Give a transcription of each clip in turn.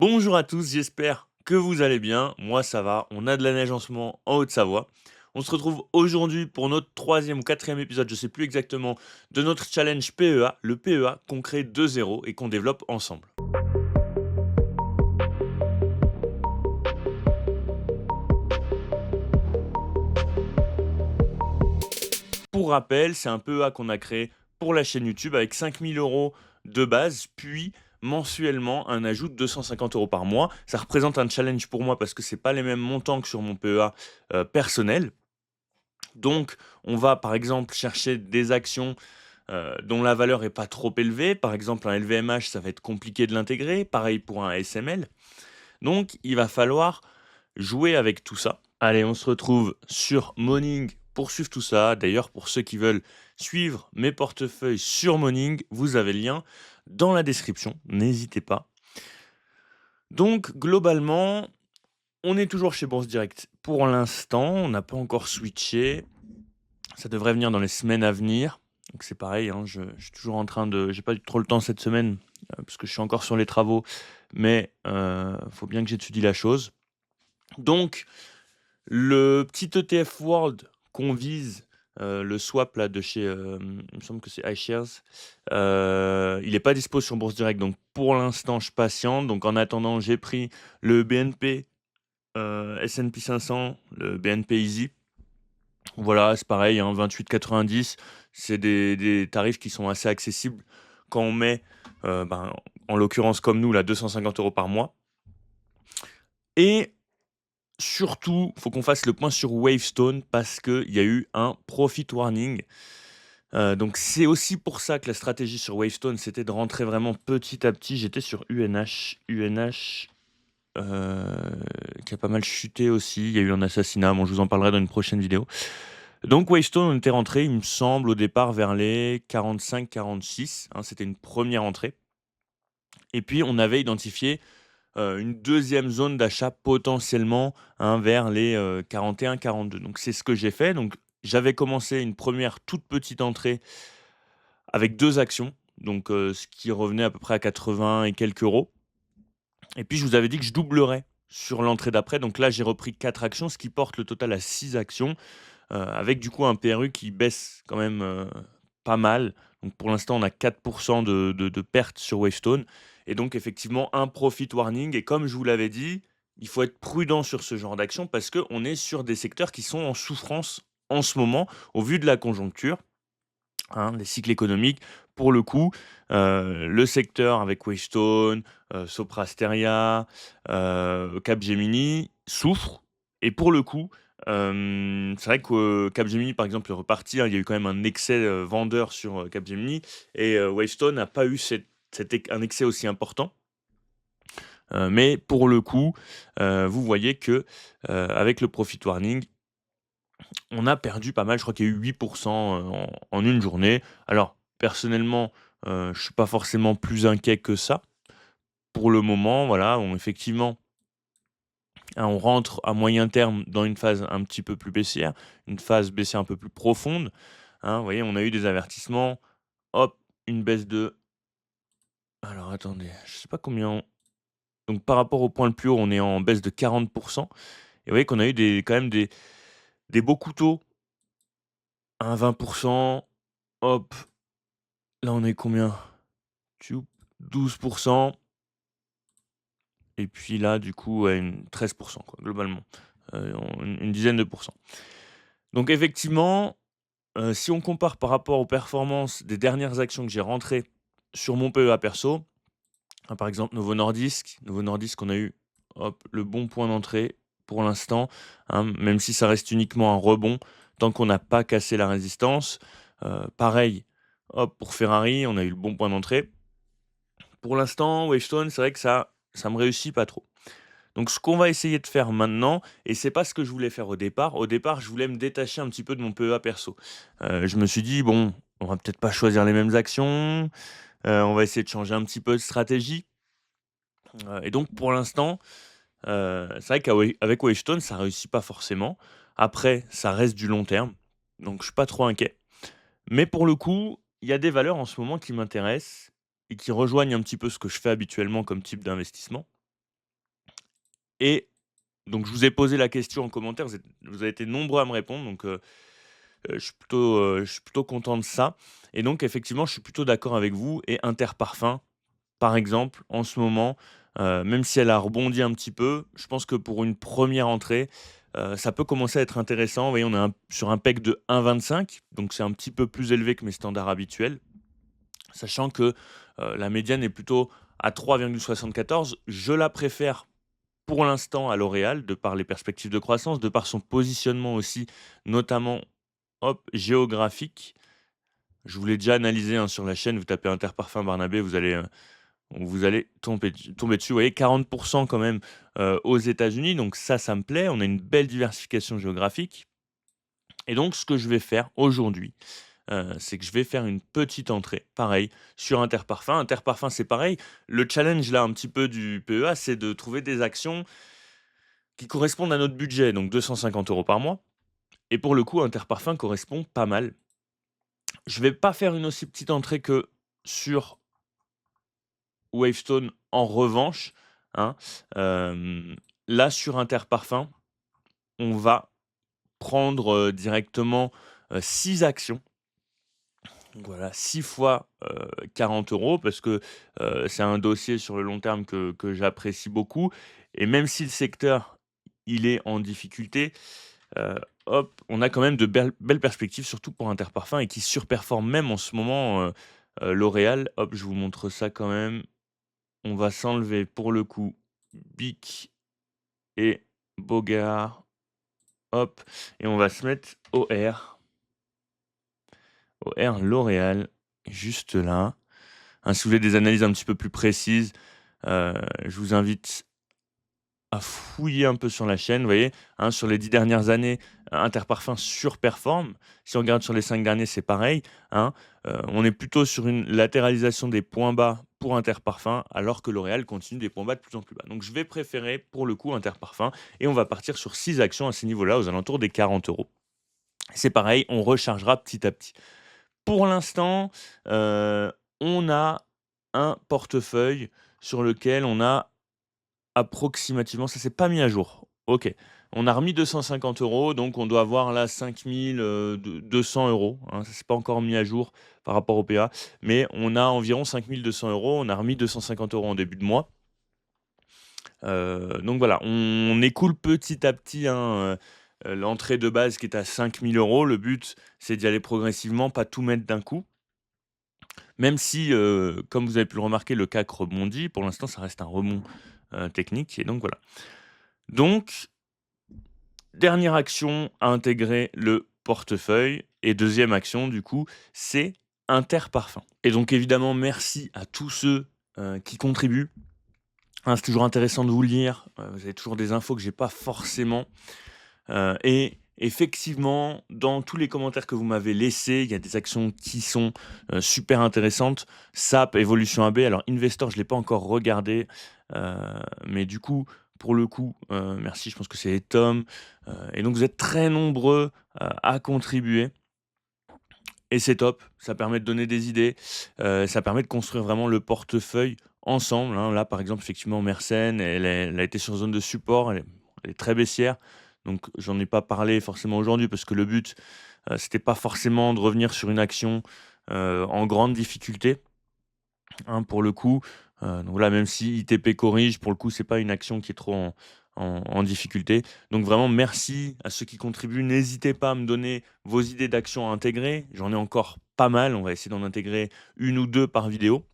Bonjour à tous, j'espère que vous allez bien. Moi, ça va. On a de la neige en ce moment en Haute-Savoie. On se retrouve aujourd'hui pour notre troisième ou quatrième épisode, je ne sais plus exactement, de notre challenge PEA, le PEA qu'on crée de zéro et qu'on développe ensemble. Pour rappel, c'est un PEA qu'on a créé pour la chaîne YouTube avec 5 000 € de base, puis mensuellement un ajout de 250 € par mois. Ça représente un challenge pour moi parce que c'est pas les mêmes montants que sur mon PEA personnel. Donc, on va par exemple chercher des actions dont la valeur est pas trop élevée. Par exemple, un LVMH, ça va être compliqué de l'intégrer. Pareil pour un SML. Donc, il va falloir jouer avec tout ça. Allez, on se retrouve sur Morning pour suivre tout ça. D'ailleurs, pour ceux qui veulent suivre mes portefeuilles sur Morning, vous avez le lien dans la description. N'hésitez pas. Donc, globalement, on est toujours chez Bourse Direct pour l'instant. On n'a pas encore switché. Ça devrait venir dans les semaines à venir. Donc c'est pareil, hein, je suis toujours en train de j'ai pas eu trop le temps cette semaine, parce que je suis encore sur les travaux, mais faut bien que j'étudie la chose. Donc le petit ETF World qu'on vise, le swap là de chez, il me semble que c'est iShares, il est pas dispo sur Bourse Direct, donc pour l'instant je patiente. Donc en attendant, j'ai pris le BNP, S&P 500, le BNP Easy. Voilà, c'est pareil, hein, 28,90, c'est des tarifs qui sont assez accessibles quand on met, ben, en l'occurrence comme nous là, 250 € par mois. Et surtout, faut qu'on fasse le point sur Wavestone parce qu'il y a eu un profit warning. Donc c'est aussi pour ça que la stratégie sur Wavestone, c'était de rentrer vraiment petit à petit. J'étais sur UNH, qui a pas mal chuté aussi. Il y a eu un assassinat, bon je vous en parlerai dans une prochaine vidéo. Donc Wavestone, on était rentré, il me semble, au départ vers les 45-46, hein, c'était une première entrée. Et puis on avait identifié une deuxième zone d'achat potentiellement, hein, vers les 41-42. Donc c'est ce que j'ai fait. Donc j'avais commencé une première toute petite entrée avec deux actions, donc ce qui revenait à peu près à 80 et quelques euros. Et puis je vous avais dit que je doublerais sur l'entrée d'après. Donc là j'ai repris quatre actions, ce qui porte le total à 6 actions. Avec du coup un PRU qui baisse quand même, pas mal. Donc pour l'instant, on a 4 de pertes sur Wavestone et donc effectivement un profit warning et comme je vous l'avais dit, il faut être prudent sur ce genre d'action parce qu'on est sur des secteurs qui sont en souffrance en ce moment au vu de la conjoncture, hein, les cycles économiques. Pour le coup, le secteur avec Wavestone, Soprasteria, Capgemini souffre et pour le coup, c'est vrai que Capgemini, par exemple, est reparti, hein. Il y a eu quand même un excès, vendeur sur, Capgemini et Wavestone n'a pas eu un excès aussi important. Mais pour le coup, vous voyez que, avec le profit warning, on a perdu pas mal, je crois qu'il y a eu 8 en une journée. Alors personnellement, je suis pas forcément plus inquiet que ça. Pour le moment, voilà, effectivement, hein, on rentre à moyen terme dans une phase un petit peu plus baissière, une phase baissière un peu plus profonde, hein. Vous voyez, on a eu des avertissements, hop, une baisse de alors attendez, je sais pas combien donc par rapport au point le plus haut, on est en baisse de 40 et vous voyez qu'on a eu quand même des beaux couteaux, un 20. Hop, là on est combien? Tchoup, 12 et puis là, du coup, ouais, une 13 quoi, globalement, une dizaine de pourcents. Donc effectivement, si on compare par rapport aux performances des dernières actions que j'ai rentrées sur mon PEA perso, hein, par exemple Novo Nordisk, on a eu, hop, le bon point d'entrée pour l'instant, hein, même si ça reste uniquement un rebond, tant qu'on n'a pas cassé la résistance. Pareil, hop, pour Ferrari, on a eu le bon point d'entrée. Pour l'instant, Wavestone, c'est vrai que ça me réussit pas trop. Donc ce qu'on va essayer de faire maintenant et c'est pas ce que je voulais faire au départ. Au départ, je voulais me détacher un petit peu de mon PEA perso. Je me suis dit: «Bon, on va peut-être pas choisir les mêmes actions, on va essayer de changer un petit peu de stratégie». Et donc pour l'instant, c'est vrai qu'avec Wavestone, ça réussit pas forcément. Après, ça reste du long terme, donc je suis pas trop inquiet. Mais pour le coup, il y a des valeurs en ce moment qui m'intéressent et qui rejoignent un petit peu ce que je fais habituellement comme type d'investissement. Et donc je vous ai posé la question en commentaire, vous avez été nombreux à me répondre, donc je suis plutôt content de ça. Et donc effectivement, je suis plutôt d'accord avec vous. Et Interparfums, par exemple, en ce moment, même si elle a rebondi un petit peu, je pense que pour une première entrée, ça peut commencer à être intéressant. Vous voyez, on est sur un PEC de 1,25, donc c'est un petit peu plus élevé que mes standards habituels, sachant que la médiane est plutôt à 3,74. Je la préfère pour l'instant à L'Oréal, de par les perspectives de croissance, de par son positionnement aussi, notamment hop, géographique. Je vous l'ai déjà analysé, hein, sur la chaîne, vous tapez Interparfums Barnabé, vous allez tomber dessus. Vous voyez, 40 quand même, aux États-Unis, donc ça me plaît. On a une belle diversification géographique. Et donc ce que je vais faire aujourd'hui, c'est que je vais faire une petite entrée, pareil, sur Interparfums. Interparfums, c'est pareil. Le challenge là, un petit peu du PEA, c'est de trouver des actions qui correspondent à notre budget, donc 250 € par mois. Et pour le coup, Interparfums correspond pas mal. Je vais pas faire une aussi petite entrée que sur Wavestone en revanche, hein. Là, sur Interparfums, on va prendre, directement, 6 actions. Donc voilà, 6 fois, 40 € parce que, c'est un dossier sur le long terme que j'apprécie beaucoup. Et même si le secteur, il est en difficulté, Heu, hop, on a quand même de belles perspectives, surtout pour Interparfums et qui surperforme même en ce moment, L'Oréal. Hop, je vous montre ça quand même. On va s'enlever pour le coup Bic et Bogart, hop, et on va se mettre OR L'Oréal, juste là. Hein, si vous voulez des analyses un petit peu plus précises, heu, je vous invite à fouiller un peu sur la chaîne, vous voyez, hein, sur les 10 dernières années, Interparfums surperforme. Si on regarde sur les 5 derniers, c'est pareil, hein. On est plutôt sur une latéralisation des points bas pour Interparfums, alors que L'Oréal continue des points bas de plus en plus bas. Donc je vais préférer pour le coup Interparfums et on va partir sur 6 actions à ces niveaux-là, aux alentours des 40 €. C'est pareil, on rechargera petit à petit. Pour l'instant, on a un portefeuille sur lequel on a approximativement, ça s'est pas mis à jour. OK. On a remis 250 €, donc on doit avoir là 5 200 €, hein. Ça s'est pas encore mis à jour par rapport au PA, mais on a environ 5 200 €. On a remis 250 € en début de mois. Donc voilà, on écoule petit à petit, hein, l'entrée de base qui est à 5 000 €. Le but, c'est d'y aller progressivement, pas tout mettre d'un coup. Même si, comme vous avez pu le remarquer, le CAC rebondit, pour l'instant, ça reste un rebond, technique et donc voilà. Donc dernière action à intégrer le portefeuille et deuxième action du coup, c'est Interparfums. Et donc évidemment merci à tous ceux, qui contribuent. Hein, c'est toujours intéressant de vous lire, vous avez toujours des infos que j'ai pas forcément, et effectivement, dans tous les commentaires que vous m'avez laissés, il y a des actions qui sont, super intéressantes. SAP, Evolution AB, alors Investor, je ne l'ai pas encore regardé, heu, mais du coup, pour le coup, merci, je pense que c'est Tom, et donc vous êtes très nombreux, à contribuer et c'est top. Ça permet de donner des idées, ça permet de construire vraiment le portefeuille ensemble, hein. Là, par exemple, effectivement, Mersen, elle a été sur zone de support, elle est très baissière, donc j'en ai pas parlé forcément aujourd'hui parce que le but, c'était pas forcément de revenir sur une action, en grande difficulté, hein, pour le coup. Donc là, même si ITP corrige, pour le coup, c'est pas une action qui est trop en difficulté. Donc vraiment merci à ceux qui contribuent. N'hésitez pas à me donner vos idées d'actions à intégrer. J'en ai encore pas mal, on va essayer d'en intégrer une ou 2 par vidéo.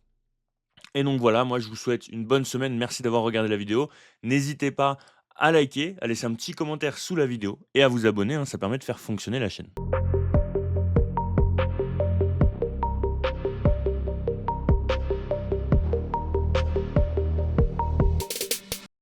Et donc voilà, moi je vous souhaite une bonne semaine. Merci d'avoir regardé la vidéo. N'hésitez pas à liker, à laisser un petit commentaire sous la vidéo et à vous abonner, hein, ça permet de faire fonctionner la chaîne.